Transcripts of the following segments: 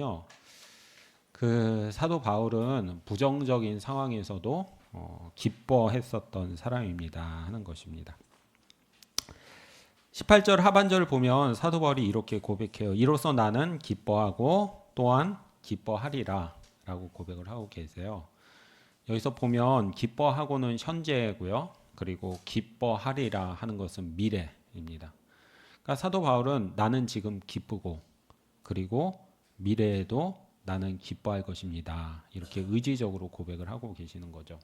뭐냐면요. 그 사도 바울은 부정적인 상황에서도 기뻐했었던 사람입니다 하는 것입니다. 18절 하반절을 보면 사도 바울이 이렇게 고백해요. 이로써 나는 기뻐하고 또한 기뻐하리라 라고 고백을 하고 계세요. 여기서 보면 기뻐하고는 현재고요. 그리고 기뻐하리라 하는 것은 미래입니다. 그러니까 사도 바울은 나는 지금 기쁘고 그리고 미래에도 나는 기뻐할 것입니다. 이렇게 의지적으로 고백을 하고 계시는 거죠.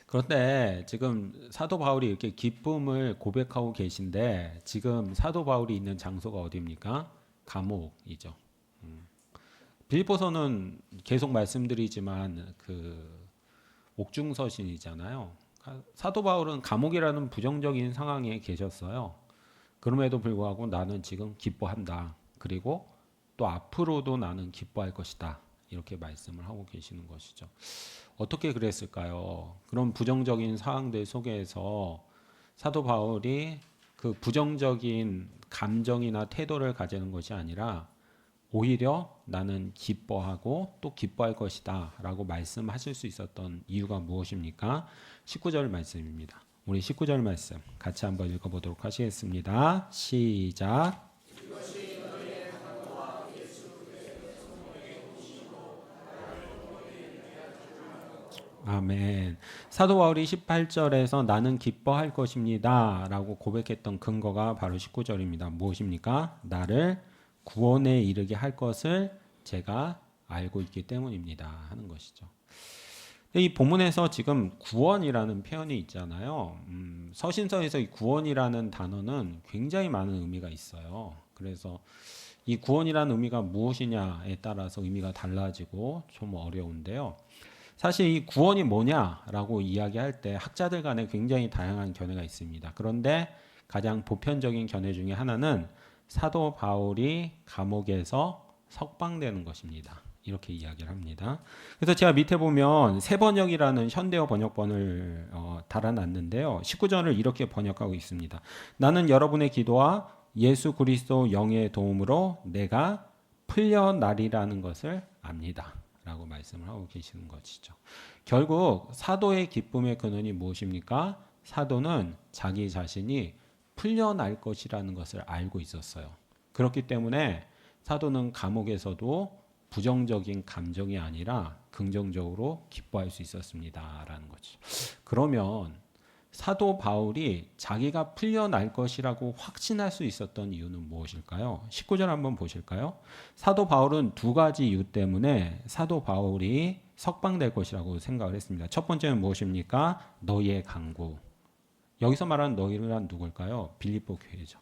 그런데 지금 사도 바울이 이렇게 기쁨을 고백하고 계신데 지금 사도 바울이 있는 장소가 어디입니까? 감옥이죠. 빌립보서는 계속 말씀드리지만 그 옥중서신이잖아요. 사도 바울은 감옥이라는 부정적인 상황에 계셨어요. 그럼에도 불구하고 나는 지금 기뻐한다. 그리고 또 앞으로도 나는 기뻐할 것이다. 이렇게 말씀을 하고 계시는 것이죠. 어떻게 그랬을까요? 그런 부정적인 상황들 속에서 사도 바울이 그 부정적인 감정이나 태도를 가지는 것이 아니라 오히려 나는 기뻐하고 또 기뻐할 것이다 라고 말씀하실 수 있었던 이유가 무엇입니까? 19절 말씀입니다. 우리 19절 말씀 같이 한번 읽어보도록 하시겠습니다. 시작. 아멘. 사도 바울이 18절에서 나는 기뻐할 것입니다 라고 고백했던 근거가 바로 19절입니다. 무엇입니까? 나를 구원에 이르게 할 것을 제가 알고 있기 때문입니다 하는 것이죠. 이 본문에서 지금 구원이라는 표현이 있잖아요. 서신서에서 이 구원이라는 단어는 굉장히 많은 의미가 있어요. 그래서 이 구원이라는 의미가 무엇이냐에 따라서 의미가 달라지고 좀 어려운데요. 사실 이 구원이 뭐냐라고 이야기할 때 학자들 간에 굉장히 다양한 견해가 있습니다. 그런데 가장 보편적인 견해 중에 하나는 사도 바울이 감옥에서 석방되는 것입니다. 이렇게 이야기를 합니다. 그래서 제가 밑에 보면 새 번역이라는 현대어 번역본을 달아놨는데요. 19절을 이렇게 번역하고 있습니다. 나는 여러분의 기도와 예수 그리스도 영의 도움으로 내가 풀려나리라는 것을 압니다. 라고 말씀을 하고 계시는 것이죠. 결국 사도의 기쁨의 근원이 무엇입니까? 사도는 자기 자신이 풀려날 것이라는 것을 알고 있었어요. 그렇기 때문에 사도는 감옥에서도 부정적인 감정이 아니라 긍정적으로 기뻐할 수 있었습니다. 라는 거죠. 그러면 사도 바울이 자기가 풀려날 것이라고 확신할 수 있었던 이유는 무엇일까요? 19절 한번 보실까요? 사도 바울은 두 가지 이유 때문에 사도 바울이 석방될 것이라고 생각을 했습니다. 첫 번째는 무엇입니까? 너희의 강구. 여기서 말하는 너희란 누굴까요? 빌립보 교회죠.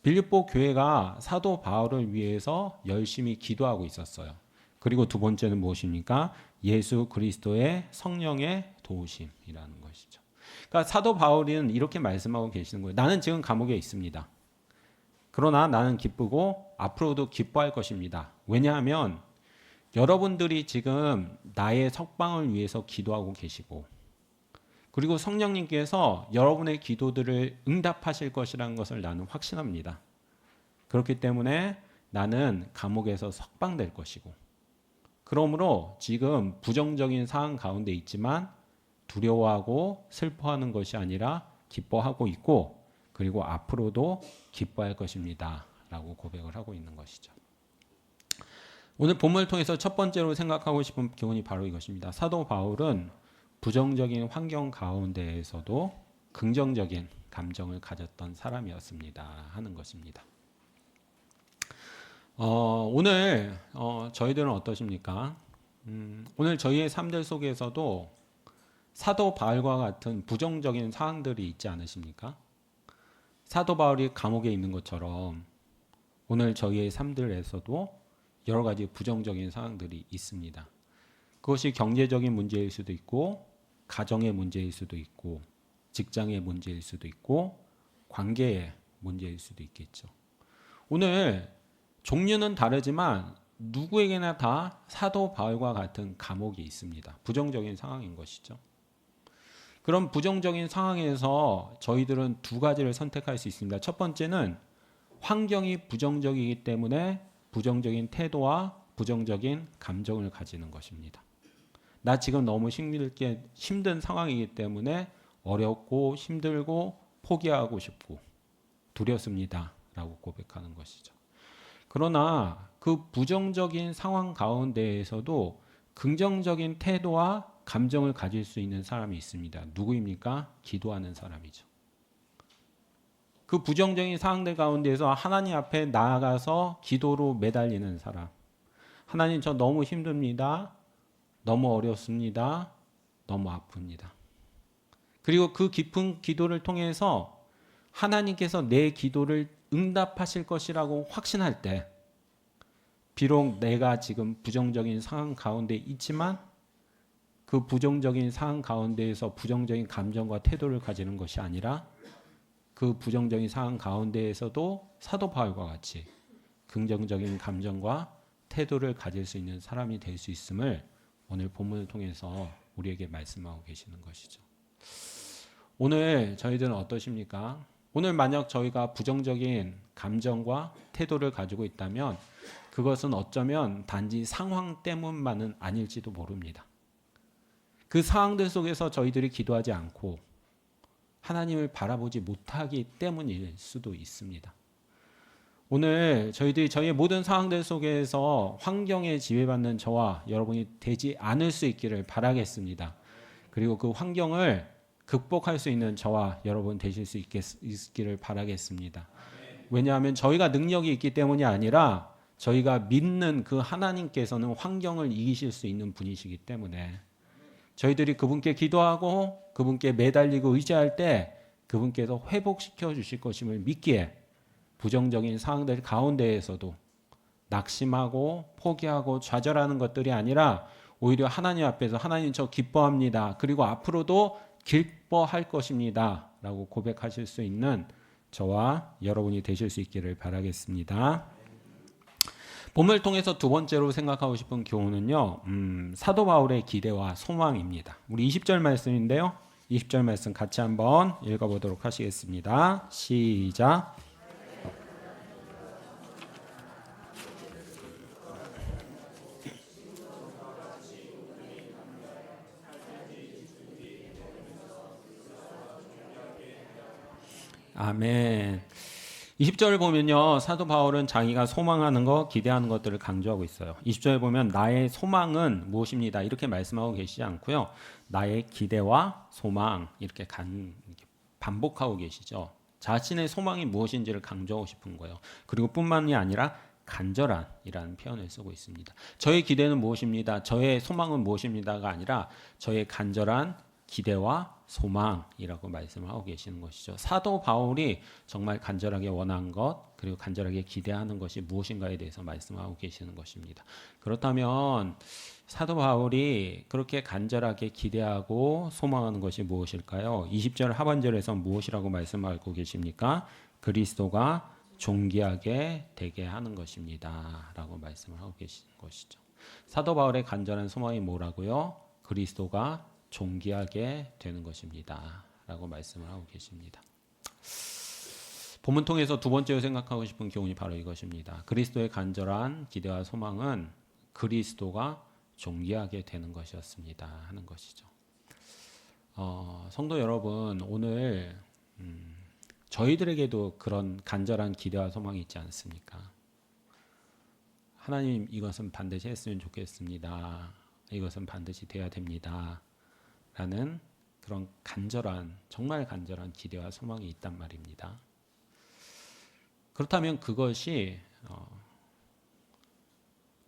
빌립보 교회가 사도 바울을 위해서 열심히 기도하고 있었어요. 그리고 두 번째는 무엇입니까? 예수 그리스도의 성령의 도우심이라는 것이죠. 그러니까 사도 바울은 이렇게 말씀하고 계시는 거예요. 나는 지금 감옥에 있습니다. 그러나 나는 기쁘고 앞으로도 기뻐할 것입니다. 왜냐하면 여러분들이 지금 나의 석방을 위해서 기도하고 계시고 그리고 성령님께서 여러분의 기도들을 응답하실 것이라는 것을 나는 확신합니다. 그렇기 때문에 나는 감옥에서 석방될 것이고 그러므로 지금 부정적인 상황 가운데 있지만 두려워하고 슬퍼하는 것이 아니라 기뻐하고 있고 그리고 앞으로도 기뻐할 것입니다. 라고 고백을 하고 있는 것이죠. 오늘 본문을 통해서 첫 번째로 생각하고 싶은 교훈이 바로 이것입니다. 사도 바울은 부정적인 환경 가운데에서도 긍정적인 감정을 가졌던 사람이었습니다. 하는 것입니다. 오늘 저희들은 어떠십니까? 오늘 저희의 삶들 속에서도 사도 바울과 같은 부정적인 상황들이 있지 않으십니까? 사도 바울이 감옥에 있는 것처럼 오늘 저희의 삶들에서도 여러 가지 부정적인 상황들이 있습니다. 그것이 경제적인 문제일 수도 있고 가정의 문제일 수도 있고 직장의 문제일 수도 있고 관계의 문제일 수도 있겠죠. 오늘 종류는 다르지만 누구에게나 다 사도 바울과 같은 감옥이 있습니다. 부정적인 상황인 것이죠. 그런 부정적인 상황에서 저희들은 두 가지를 선택할 수 있습니다. 첫 번째는 환경이 부정적이기 때문에 부정적인 태도와 부정적인 감정을 가지는 것입니다. 나 지금 너무 힘든 상황이기 때문에 어렵고 힘들고 포기하고 싶고 두렵습니다. 라고 고백하는 것이죠. 그러나 그 부정적인 상황 가운데에서도 긍정적인 태도와 감정을 가질 수 있는 사람이 있습니다. 누구입니까? 기도하는 사람이죠. 그 부정적인 상황들 가운데서 하나님 앞에 나아가서 기도로 매달리는 사람. 하나님, 저 너무 힘듭니다. 너무 어렵습니다. 너무 아픕니다. 그리고 그 깊은 기도를 통해서 하나님께서 내 기도를 응답하실 것이라고 확신할 때, 비록 내가 지금 부정적인 상황 가운데 있지만 그 부정적인 상황 가운데에서 부정적인 감정과 태도를 가지는 것이 아니라 그 부정적인 상황 가운데에서도 사도 바울과 같이 긍정적인 감정과 태도를 가질 수 있는 사람이 될 수 있음을 오늘 본문을 통해서 우리에게 말씀하고 계시는 것이죠. 오늘 저희들은 어떠십니까? 오늘 만약 저희가 부정적인 감정과 태도를 가지고 있다면 그것은 어쩌면 단지 상황 때문만은 아닐지도 모릅니다. 그 상황들 속에서 저희들이 기도하지 않고 하나님을 바라보지 못하기 때문일 수도 있습니다. 오늘 저희들이 저희의 모든 상황들 속에서 환경에 지배받는 저와 여러분이 되지 않을 수 있기를 바라겠습니다. 그리고 그 환경을 극복할 수 있는 저와 여러분 되실 수 있기를 바라겠습니다. 왜냐하면 저희가 능력이 있기 때문이 아니라 저희가 믿는 그 하나님께서는 환경을 이기실 수 있는 분이시기 때문에 저희들이 그분께 기도하고 그분께 매달리고 의지할 때 그분께서 회복시켜 주실 것임을 믿기에 부정적인 상황들 가운데에서도 낙심하고 포기하고 좌절하는 것들이 아니라 오히려 하나님 앞에서 하나님 저 기뻐합니다. 그리고 앞으로도 기뻐할 것입니다. 라고 고백하실 수 있는 저와 여러분이 되실 수 있기를 바라겠습니다. 본문을 통해서 두 번째로 생각하고 싶은 교훈은요. 사도 바울의 기대와 소망입니다. 우리 20절 말씀인데요. 20절 말씀 같이 한번 읽어보도록 하시겠습니다. 시작. 아멘. 20절을 보면요. 사도 바울은 자기가 소망하는 것, 기대하는 것들을 강조하고 있어요. 20절에 보면 나의 소망은 무엇입니다. 이렇게 말씀하고 계시지 않고요. 나의 기대와 소망 이렇게 반복하고 계시죠. 자신의 소망이 무엇인지를 강조하고 싶은 거예요. 그리고 뿐만이 아니라 간절한이라는 표현을 쓰고 있습니다. 저의 기대는 무엇입니다. 저의 소망은 무엇입니다가 아니라 저의 간절한 기대와 소망이라고 말씀을 하고 계시는 것이죠. 사도 바울이 정말 간절하게 원한 것 그리고 간절하게 기대하는 것이 무엇인가에 대해서 말씀하고 계시는 것입니다. 그렇다면 사도 바울이 그렇게 간절하게 기대하고 소망하는 것이 무엇일까요? 20절 하반절에서 무엇이라고 말씀하고 계십니까? 그리스도가 존귀하게 되게 하는 것입니다. 라고 말씀을 하고 계시는 것이죠. 사도 바울의 간절한 소망이 뭐라고요? 그리스도가 존귀하게 되는 것입니다. 라고 말씀을 하고 계십니다. 본문 통해서 두 번째로 생각하고 싶은 교훈이 바로 이것입니다. 그리스도의 간절한 기대와 소망은 그리스도가 존귀하게 되는 것이었습니다. 하는 것이죠. 성도 여러분, 오늘 저희들에게도 그런 간절한 기대와 소망이 있지 않습니까? 하나님, 이것은 반드시 했으면 좋겠습니다. 이것은 반드시 돼야 됩니다. 라는 그런 간절한, 정말 간절한 기대와 소망이 있단 말입니다. 그렇다면 그것이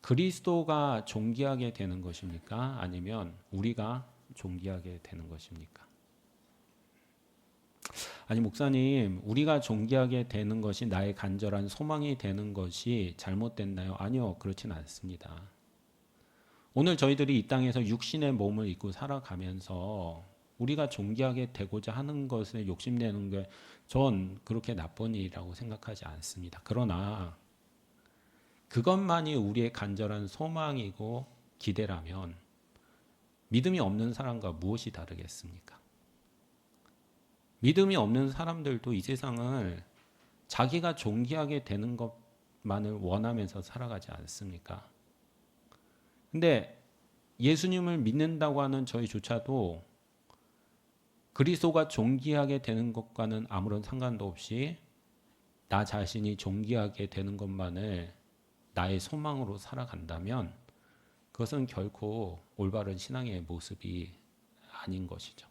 그리스도가 존귀하게 되는 것입니까? 아니면 우리가 존귀하게 되는 것입니까? 아니, 목사님, 우리가 존귀하게 되는 것이 나의 간절한 소망이 되는 것이 잘못됐나요? 아니요, 그렇진 않습니다. 오늘 저희들이 이 땅에서 육신의 몸을 입고 살아가면서 우리가 존귀하게 되고자 하는 것에 욕심내는 게 전 그렇게 나쁜 일이라고 생각하지 않습니다. 그러나 그것만이 우리의 간절한 소망이고 기대라면 믿음이 없는 사람과 무엇이 다르겠습니까? 믿음이 없는 사람들도 이 세상을 자기가 존귀하게 되는 것 것만을 원하면서 살아가지 않습니까? 근데 예수님을 믿는다고 하는 저희조차도 그리스도가 존귀하게 되는 것과는 아무런 상관도 없이 나 자신이 존귀하게 되는 것만을 나의 소망으로 살아간다면 그것은 결코 올바른 신앙의 모습이 아닌 것이죠.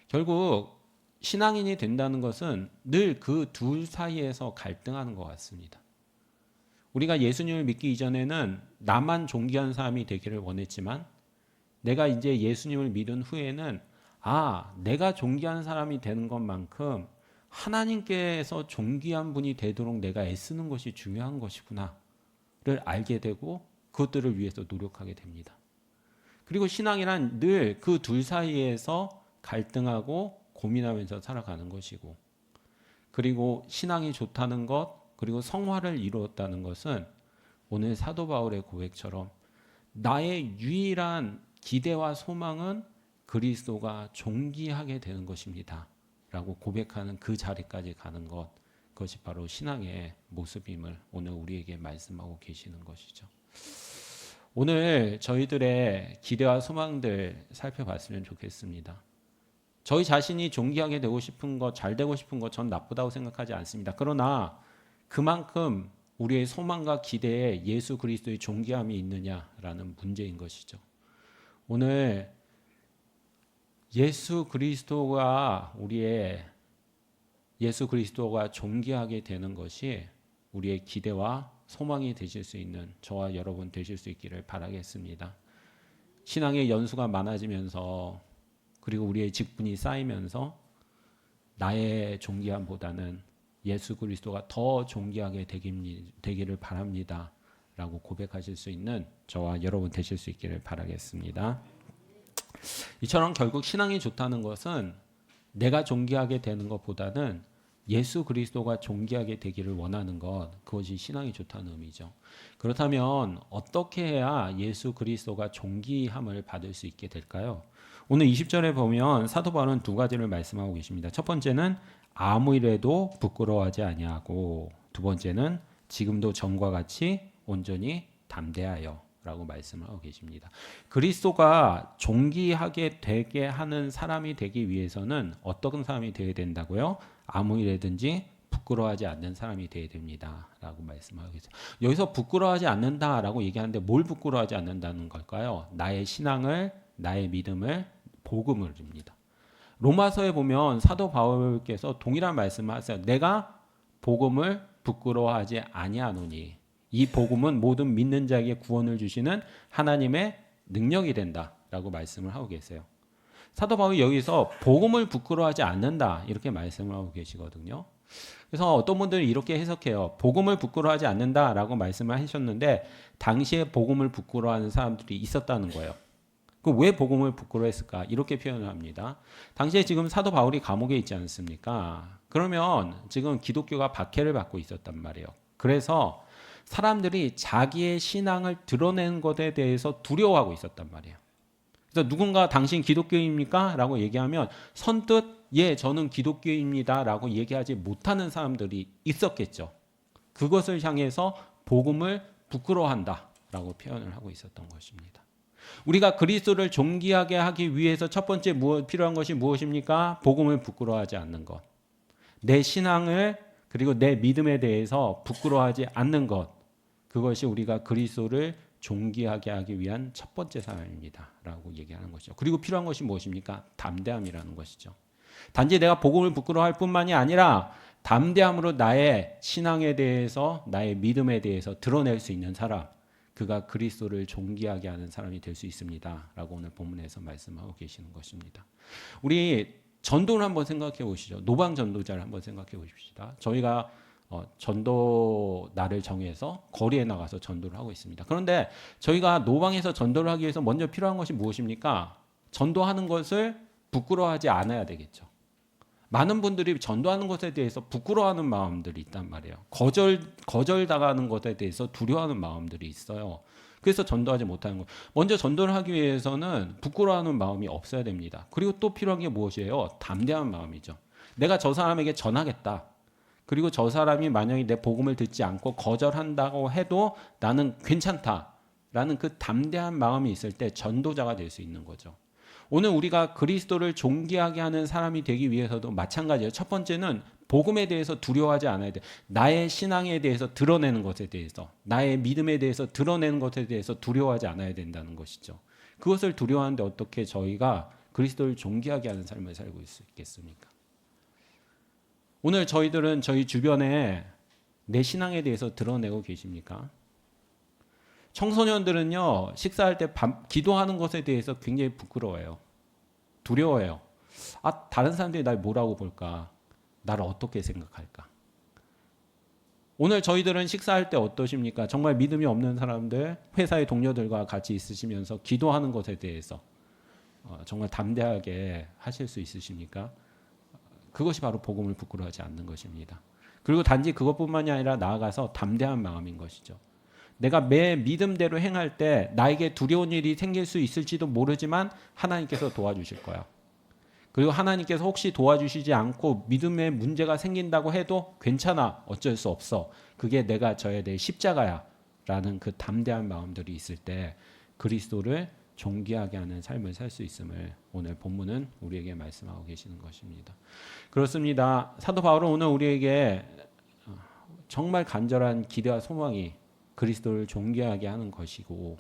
결국 신앙인이 된다는 것은 늘 그 둘 사이에서 갈등하는 것 같습니다. 우리가 예수님을 믿기 이전에는 나만 존귀한 사람이 되기를 원했지만 내가 이제 예수님을 믿은 후에는 내가 존귀한 사람이 되는 것만큼 하나님께서 존귀한 분이 되도록 내가 애쓰는 것이 중요한 것이구나를 알게 되고 그것들을 위해서 노력하게 됩니다. 그리고 신앙이란 늘 그 둘 사이에서 갈등하고 고민하면서 살아가는 것이고, 그리고 신앙이 좋다는 것, 그리고 성화를 이루었다는 것은 오늘 사도 바울의 고백처럼 나의 유일한 기대와 소망은 그리스도가 존귀하게 되는 것입니다 라고 고백하는 그 자리까지 가는 것, 그것이 바로 신앙의 모습임을 오늘 우리에게 말씀하고 계시는 것이죠. 오늘 저희들의 기대와 소망들 살펴봤으면 좋겠습니다. 저희 자신이 존귀하게 되고 싶은 것, 잘 되고 싶은 것 전 나쁘다고 생각하지 않습니다. 그러나 그만큼 우리의 소망과 기대에 예수 그리스도의 존귀함이 있느냐라는 문제인 것이죠. 오늘 예수 그리스도가 존귀하게 되는 것이 우리의 기대와 소망이 되실 수 있는 저와 여러분 되실 수 있기를 바라겠습니다. 신앙의 연수가 많아지면서 그리고 우리의 직분이 쌓이면서 나의 존귀함보다는 예수 그리스도가 더 존귀하게 되기를 바랍니다 라고 고백하실 수 있는 저와 여러분 되실 수 있기를 바라겠습니다. 이처럼 결국 신앙이 좋다는 것은 내가 존귀하게 되는 것보다는 예수 그리스도가 존귀하게 되기를 원하는 것, 그것이 신앙이 좋다는 의미죠. 그렇다면 어떻게 해야 예수 그리스도가 존귀함을 받을 수 있게 될까요? 오늘 20절에 보면 사도 바울은 두 가지를 말씀하고 계십니다. 첫 번째는 아무 일에도 부끄러워하지 아니하고, 두 번째는 지금도 전과 같이 온전히 담대하여 라고 말씀을 하고 계십니다. 그리스도가 존귀하게 되게 하는 사람이 되기 위해서는 어떤 사람이 되어야 된다고요? 아무 일에든지 부끄러워하지 않는 사람이 되어야 됩니다 라고 말씀하고 계세요. 여기서 부끄러워하지 않는다라고 얘기하는데 뭘 부끄러워하지 않는다는 걸까요? 나의 신앙을, 나의 믿음을, 복음을입니다. 로마서에 보면 사도 바울께서 동일한 말씀을 하세요. 내가 복음을 부끄러워하지 아니하노니, 이 복음은 모든 믿는 자에게 구원을 주시는 하나님의 능력이 된다라고 말씀을 하고 계세요. 사도 바울이 여기서 복음을 부끄러워하지 않는다 이렇게 말씀을 하고 계시거든요. 그래서 어떤 분들은 이렇게 해석해요. 복음을 부끄러워하지 않는다라고 말씀을 하셨는데 당시에 복음을 부끄러워하는 사람들이 있었다는 거예요. 그럼 왜 복음을 부끄러워했을까? 이렇게 표현을 합니다. 당시에 지금 사도 바울이 감옥에 있지 않습니까? 그러면 지금 기독교가 박해를 받고 있었단 말이에요. 그래서 사람들이 자기의 신앙을 드러내는 것에 대해서 두려워하고 있었단 말이에요. 그래서 누군가 당신 기독교입니까? 라고 얘기하면 선뜻 예, 저는 기독교입니다 라고 얘기하지 못하는 사람들이 있었겠죠. 그것을 향해서 복음을 부끄러워한다 라고 표현을 하고 있었던 것입니다. 우리가 그리스도를 존귀하게 하기 위해서 첫 번째 필요한 것이 무엇입니까? 복음을 부끄러워하지 않는 것. 내 신앙을 그리고 내 믿음에 대해서 부끄러워하지 않는 것. 그것이 우리가 그리스도를 존귀하게 하기 위한 첫 번째 사람입니다 라고 얘기하는 것이죠. 그리고 필요한 것이 무엇입니까? 담대함이라는 것이죠. 단지 내가 복음을 부끄러워할 뿐만이 아니라 담대함으로 나의 신앙에 대해서, 나의 믿음에 대해서 드러낼 수 있는 사람, 그가 그리스도를 존귀하게 하는 사람이 될 수 있습니다 라고 오늘 본문에서 말씀하고 계시는 것입니다. 우리 전도를 한번 생각해 보시죠. 노방 전도자를 한번 생각해 보십시다. 저희가 전도 날을 정해서 거리에 나가서 전도를 하고 있습니다. 그런데 저희가 노방에서 전도를 하기 위해서 먼저 필요한 것이 무엇입니까? 전도하는 것을 부끄러워하지 않아야 되겠죠. 많은 분들이 전도하는 것에 대해서 부끄러워하는 마음들이 있단 말이에요. 거절당하는 것에 대해서 두려워하는 마음들이 있어요. 그래서 전도하지 못하는 거예요. 먼저 전도를 하기 위해서는 부끄러워하는 마음이 없어야 됩니다. 그리고 또 필요한 게 무엇이에요? 담대한 마음이죠. 내가 저 사람에게 전하겠다. 그리고 저 사람이 만약에 내 복음을 듣지 않고 거절한다고 해도 나는 괜찮다라는 그 담대한 마음이 있을 때 전도자가 될 수 있는 거죠. 오늘 우리가 그리스도를 존귀하게 하는 사람이 되기 위해서도 마찬가지예요. 첫 번째는 복음에 대해서 두려워하지 않아야 돼. 나의 신앙에 대해서 드러내는 것에 대해서, 나의 믿음에 대해서 드러내는 것에 대해서 두려워하지 않아야 된다는 것이죠. 그것을 두려워하는데 어떻게 저희가 그리스도를 존귀하게 하는 삶을 살고 있겠습니까? 오늘 저희들은 저희 주변에 내 신앙에 대해서 드러내고 계십니까? 청소년들은요, 식사할 때 기도하는 것에 대해서 굉장히 부끄러워해요. 두려워해요. 다른 사람들이 날 뭐라고 볼까? 나를 어떻게 생각할까? 오늘 저희들은 식사할 때 어떠십니까? 정말 믿음이 없는 사람들, 회사의 동료들과 같이 있으시면서 기도하는 것에 대해서 정말 담대하게 하실 수 있으십니까? 그것이 바로 복음을 부끄러워하지 않는 것입니다. 그리고 단지 그것뿐만이 아니라 나아가서 담대한 마음인 것이죠. 내가 매 믿음대로 행할 때 나에게 두려운 일이 생길 수 있을지도 모르지만 하나님께서 도와주실 거야. 그리고 하나님께서 혹시 도와주시지 않고 믿음에 문제가 생긴다고 해도 괜찮아, 어쩔 수 없어. 그게 내가 져야 될 십자가야 라는 그 담대한 마음들이 있을 때 그리스도를 존귀하게 하는 삶을 살 수 있음을 오늘 본문은 우리에게 말씀하고 계시는 것입니다. 그렇습니다. 사도 바울은 오늘 우리에게 정말 간절한 기대와 소망이 그리스도를 존귀하게 하는 것이고,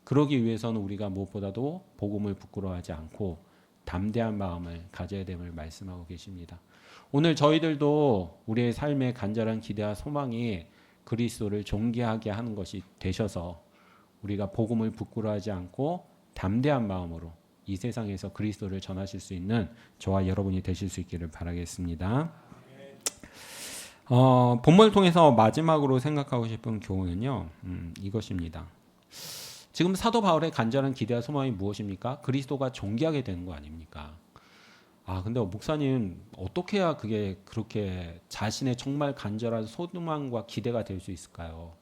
그러기 위해서는 우리가 무엇보다도 복음을 부끄러워하지 않고 담대한 마음을 가져야 됨을 말씀하고 계십니다. 오늘 저희들도 우리의 삶의 간절한 기대와 소망이 그리스도를 존귀하게 하는 것이 되셔서 우리가 복음을 부끄러워하지 않고 담대한 마음으로 이 세상에서 그리스도를 전하실 수 있는 저와 여러분이 되실 수 있기를 바라겠습니다. 본문을 통해서 마지막으로 생각하고 싶은 교훈은요, 이것입니다. 지금 사도 바울의 간절한 기대와 소망이 무엇입니까? 그리스도가 존귀하게 되는 거 아닙니까? 근데 목사님 어떻게 해야 그게 그렇게 자신의 정말 간절한 소망과 기대가 될 수 있을까요?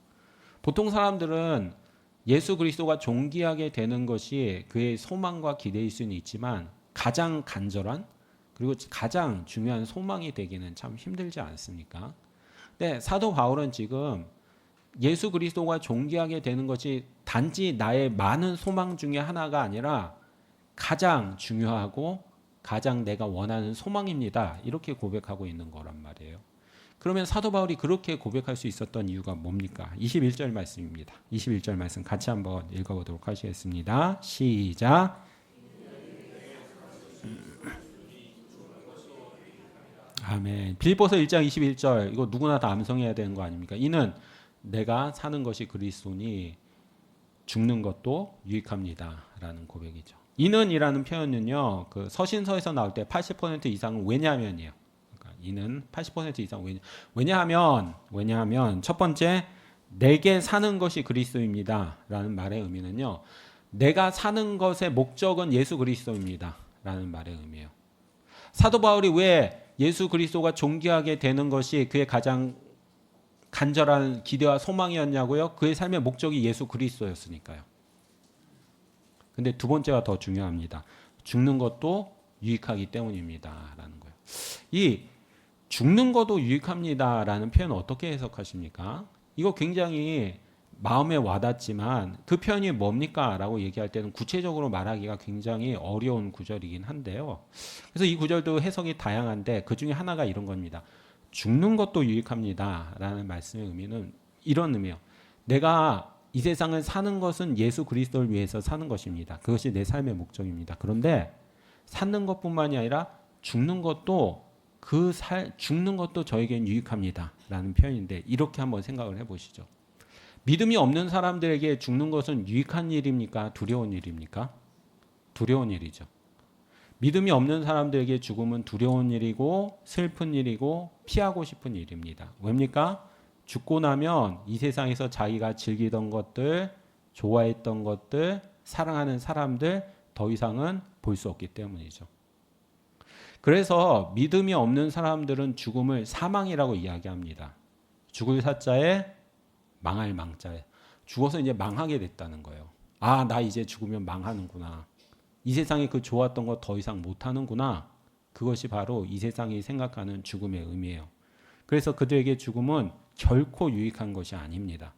보통 사람들은 예수 그리스도가 존귀하게 되는 것이 그의 소망과 기대일 수는 있지만 가장 간절한 그리고 가장 중요한 소망이 되기는 참 힘들지 않습니까? 근데 사도 바울은 지금 예수 그리스도가 존귀하게 되는 것이 단지 나의 많은 소망 중에 하나가 아니라 가장 중요하고 가장 내가 원하는 소망입니다. 이렇게 고백하고 있는 거란 말이에요. 그러면 사도 바울이 그렇게 고백할 수 있었던 이유가 뭡니까? 21절 말씀입니다. 21절 말씀 같이 한번 읽어보도록 하시겠습니다. 시작. 아멘. 빌립보서 1장 21절 이거 누구나 다 암송해야 되는 거 아닙니까? 이는 내가 사는 것이 그리스도니 죽는 것도 유익합니다. 라는 고백이죠. 이는이라는 표현은요, 그 서신서에서 나올 때 80% 이상은 왜냐하면이에요. 그러니까 이는 80% 이상 왜냐하면 첫 번째 내게 사는 것이 그리스도입니다. 라는 말의 의미는요, 내가 사는 것의 목적은 예수 그리스도입니다. 라는 말의 의미예요. 사도 바울이 왜 예수 그리스도가 존귀하게 되는 것이 그의 가장 간절한 기대와 소망이었냐고요? 그의 삶의 목적이 예수 그리스도였으니까요. 근데 두 번째가 더 중요합니다. 죽는 것도 유익하기 때문입니다. 라는 거예요. 이 죽는 것도 유익합니다. 라는 표현을 어떻게 해석하십니까? 이거 굉장히 마음에 와닿지만 그 표현이 뭡니까? 라고 얘기할 때는 구체적으로 말하기가 굉장히 어려운 구절이긴 한데요. 그래서 이 구절도 해석이 다양한데 그 중에 하나가 이런 겁니다. 죽는 것도 유익합니다. 라는 말씀의 의미는 이런 의미예요. 내가 이 세상을 사는 것은 예수 그리스도를 위해서 사는 것입니다. 그것이 내 삶의 목적입니다. 그런데 사는 것뿐만이 아니라 죽는 것도 죽는 것도 저에겐 유익합니다. 라는 표현인데 이렇게 한번 생각을 해보시죠. 믿음이 없는 사람들에게 죽는 것은 유익한 일입니까? 두려운 일입니까? 두려운 일이죠. 믿음이 없는 사람들에게 죽음은 두려운 일이고 슬픈 일이고 피하고 싶은 일입니다. 왜입니까? 죽고 나면 이 세상에서 자기가 즐기던 것들, 좋아했던 것들, 사랑하는 사람들 더 이상은 볼 수 없기 때문이죠. 그래서 믿음이 없는 사람들은 죽음을 사망이라고 이야기합니다. 죽을 사자에 망할 망자에 죽어서 이제 망하게 됐다는 거예요. 나 이제 죽으면 망하는구나. 이 세상에 그 좋았던 거 더 이상 못하는구나. 그것이 바로 이 세상이 생각하는 죽음의 의미예요. 그래서 그들에게 죽음은 결코 유익한 것이 아닙니다.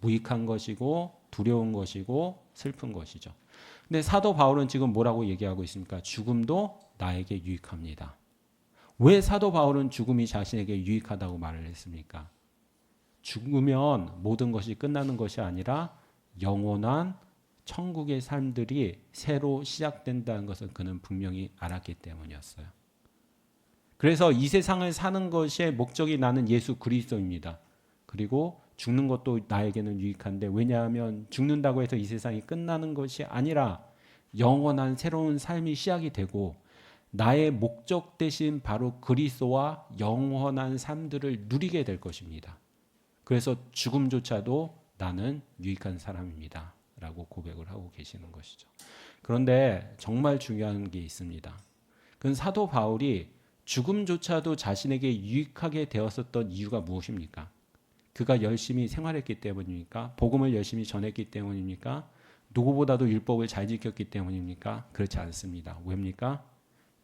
무익한 것이고 두려운 것이고 슬픈 것이죠. 근데 사도 바울은 지금 뭐라고 얘기하고 있습니까? 죽음도 나에게 유익합니다. 왜 사도 바울은 죽음이 자신에게 유익하다고 말을 했습니까? 죽으면 모든 것이 끝나는 것이 아니라 영원한 천국의 삶들이 새로 시작된다는 것을 그는 분명히 알았기 때문이었어요. 그래서 이 세상을 사는 것의 목적이 나는 예수 그리스도입니다. 그리고 죽는 것도 나에게는 유익한데, 왜냐하면 죽는다고 해서 이 세상이 끝나는 것이 아니라 영원한 새로운 삶이 시작이 되고 나의 목적 대신 바로 그리스도와 영원한 삶들을 누리게 될 것입니다. 그래서 죽음조차도 나는 유익한 사람입니다 라고 고백을 하고 계시는 것이죠. 그런데 정말 중요한 게 있습니다. 그건 사도 바울이 죽음조차도 자신에게 유익하게 되었었던 이유가 무엇입니까? 그가 열심히 생활했기 때문입니까? 복음을 열심히 전했기 때문입니까? 누구보다도 율법을 잘 지켰기 때문입니까? 그렇지 않습니다. 왜입니까?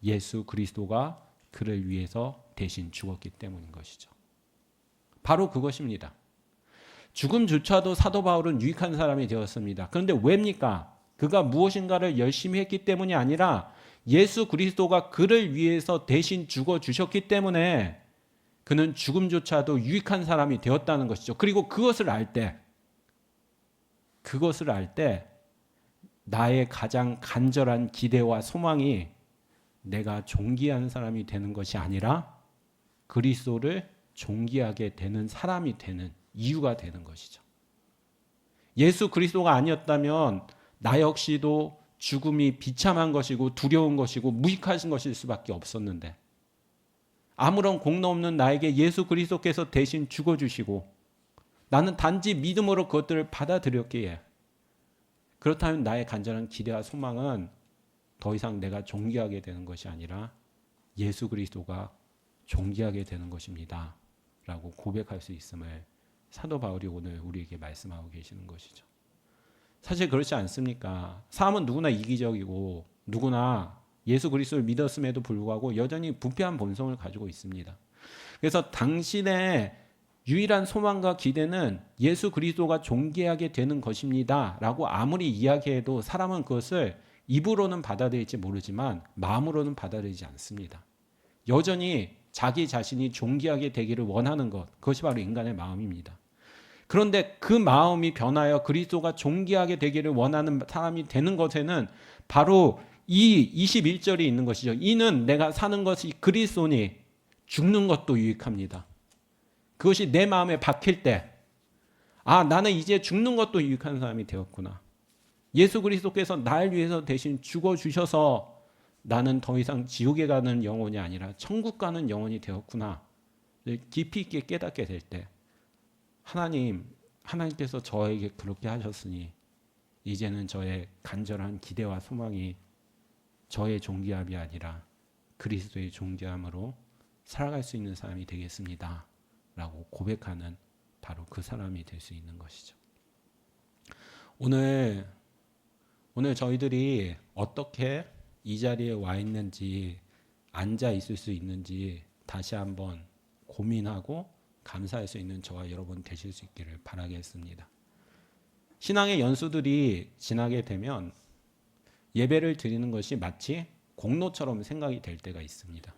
예수 그리스도가 그를 위해서 대신 죽었기 때문인 것이죠. 바로 그것입니다. 죽음조차도 사도 바울은 유익한 사람이 되었습니다. 그런데 왜입니까? 그가 무엇인가를 열심히 했기 때문이 아니라 예수 그리스도가 그를 위해서 대신 죽어주셨기 때문에 그는 죽음조차도 유익한 사람이 되었다는 것이죠. 그리고 그것을 알 때 나의 가장 간절한 기대와 소망이 내가 존귀한 사람이 되는 것이 아니라 그리스도를 존귀하게 되는 사람이 되는 이유가 되는 것이죠. 예수 그리스도가 아니었다면 나 역시도 죽음이 비참한 것이고 두려운 것이고 무익하신 것일 수밖에 없었는데, 아무런 공로 없는 나에게 예수 그리스도께서 대신 죽어주시고 나는 단지 믿음으로 그것들을 받아들였기에, 그렇다면 나의 간절한 기대와 소망은 더 이상 내가 존귀하게 되는 것이 아니라 예수 그리스도가 존귀하게 되는 것입니다 라고 고백할 수 있음을 사도 바울이 오늘 우리에게 말씀하고 계시는 것이죠. 사실 그렇지 않습니까? 사람은 누구나 이기적이고 누구나 예수 그리스도를 믿었음에도 불구하고 여전히 부패한 본성을 가지고 있습니다. 그래서 당신의 유일한 소망과 기대는 예수 그리스도가 존귀하게 되는 것입니다 라고 아무리 이야기해도 사람은 그것을 입으로는 받아들일지 모르지만 마음으로는 받아들이지 않습니다. 여전히 자기 자신이 존귀하게 되기를 원하는 것, 그것이 바로 인간의 마음입니다. 그런데 그 마음이 변하여 그리스도가 존귀하게 되기를 원하는 사람이 되는 것에는 바로 이 21절이 있는 것이죠. 이는 내가 사는 것이 그리스도니 죽는 것도 유익합니다. 그것이 내 마음에 박힐 때, 아, 나는 이제 죽는 것도 유익한 사람이 되었구나. 예수 그리스도께서 날 위해서 대신 죽어주셔서 나는 더 이상 지옥에 가는 영혼이 아니라 천국 가는 영혼이 되었구나. 깊이 있게 깨닫게 될 때, 하나님께서 저에게 그렇게 하셨으니 이제는 저의 간절한 기대와 소망이 저의 존귀함이 아니라 그리스도의 존귀함으로 살아갈 수 있는 사람이 되겠습니다 라고 고백하는 바로 그 사람이 될 수 있는 것이죠. 오늘 저희들이 어떻게 이 자리에 와 있는지, 앉아 있을 수 있는지 다시 한번 고민하고 감사할 수 있는 저와 여러분 되실 수 있기를 바라겠습니다. 신앙의 연수들이 지나게 되면 예배를 드리는 것이 마치 공로처럼 생각이 될 때가 있습니다.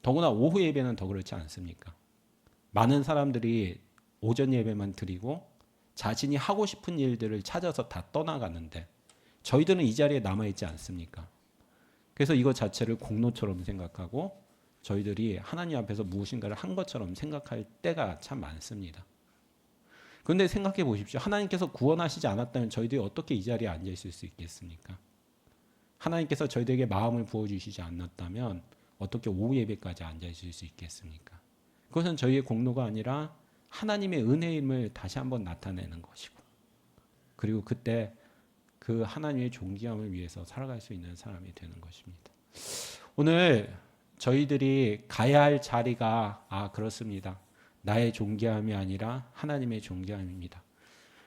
더구나 오후 예배는 더 그렇지 않습니까? 많은 사람들이 오전 예배만 드리고 자신이 하고 싶은 일들을 찾아서 다 떠나가는데 저희들은 이 자리에 남아있지 않습니까? 그래서 이것 자체를 공로처럼 생각하고 저희들이 하나님 앞에서 무엇인가를 한 것처럼 생각할 때가 참 많습니다. 그런데 생각해 보십시오. 하나님께서 구원하시지 않았다면 저희들이 어떻게 이 자리에 앉아 있을 수 있겠습니까? 하나님께서 저희들에게 마음을 부어주시지 않았다면 어떻게 오후 예배까지 앉아 있을 수 있겠습니까? 그것은 저희의 공로가 아니라 하나님의 은혜임을 다시 한번 나타내는 것이고, 그리고 그때 그 하나님의 존귀함을 위해서 살아갈 수 있는 사람이 되는 것입니다. 오늘 저희들이 가야 할 자리가 그렇습니다. 나의 존귀함이 아니라 하나님의 존귀함입니다.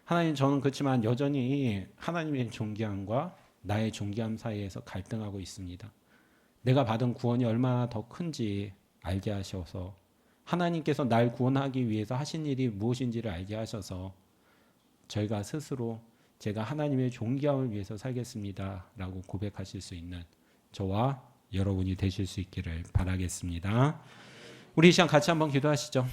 하나님, 저는 그렇지만 여전히 하나님의 존귀함과 나의 존귀함 사이에서 갈등하고 있습니다. 내가 받은 구원이 얼마나 더 큰지 알게 하셔서 하나님께서 날 구원하기 위해서 하신 일이 무엇인지를 알게 하셔서 저희가 스스로 제가 하나님의 존귀함을 위해서 살겠습니다 라고 고백하실 수 있는 저와 여러분이 되실 수 있기를 바라겠습니다. 우리 이 시간 같이 한번 기도하시죠.